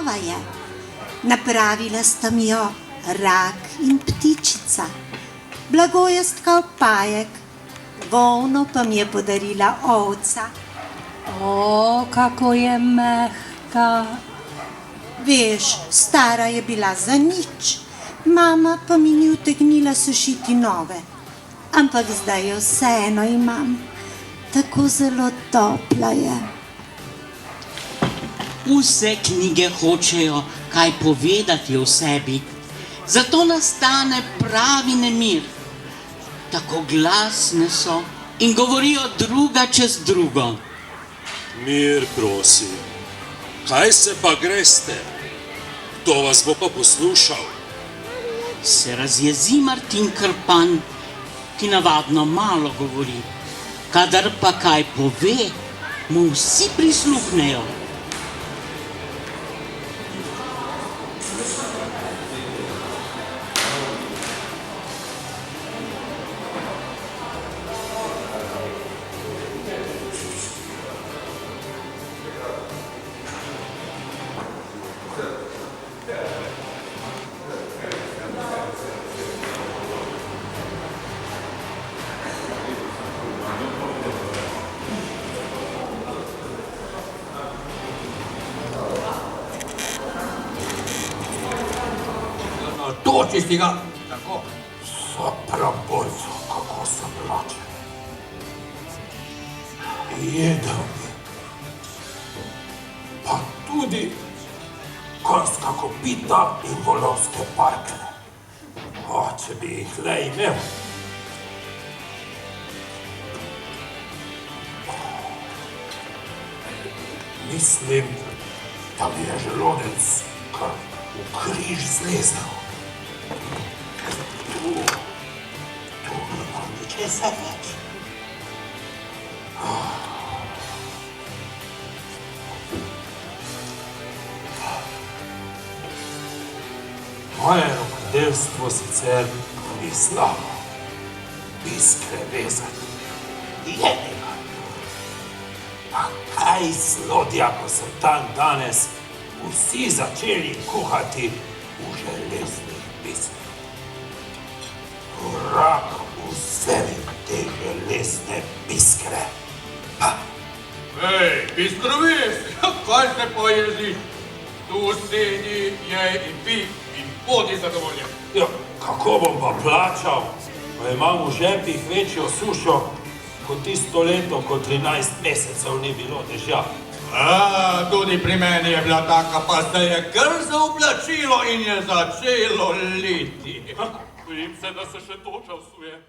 nova je. Napravila sta mi jo rak in ptičica. Blago je stkal pajek, volno pa mi je podarila ovca. O, kako je mehka. Veš, stara je bila za nič, mama pa mi ni utegnila sušiti nove. Ampak zdaj jo vseeno imam, tako zelo topla je. Vse knjige hočejo kaj povedati o sebi, zato nastane pravi nemir. Tako glasne so in govorijo druga čez drugo. Mir, prosim. Kaj se pa greste? Kdo vas bo pa poslušal? Se razjezi Martin Krpan, ki navadno malo govori. Kadar pa kaj pove, mu vsi prisluhnejo. Toči si ga, tako. Soprabojco, kako sem lačen. Jedel bi. Pa tudi konjska kopita in volovske parkle. O, če bi jih le imel. Mislim, da mi je želodec kar v križ zlezel. Tu nimam ničesar več. Moje rokodelstvo sicer ni slabo. Iskre vezati. Jedega. A kaj zlodja, ko so dan danes vsi začeli kuhati v železnih pismih. Vrak vsebi te železne piskre. Ej, bistrovist, kaj se pojezi? Tu sedi, jej in pi in bodi zadovoljen. Ja, kako bom pa plačal, ko imam v žepih večjo sušo, kot tisto leto, ko 13 mesecev ni bilo dežja. Tudi pri meni je bila taka, pa se je kar zaoblačilo in je začelo liti. Bojim se, da se še toča vsuje.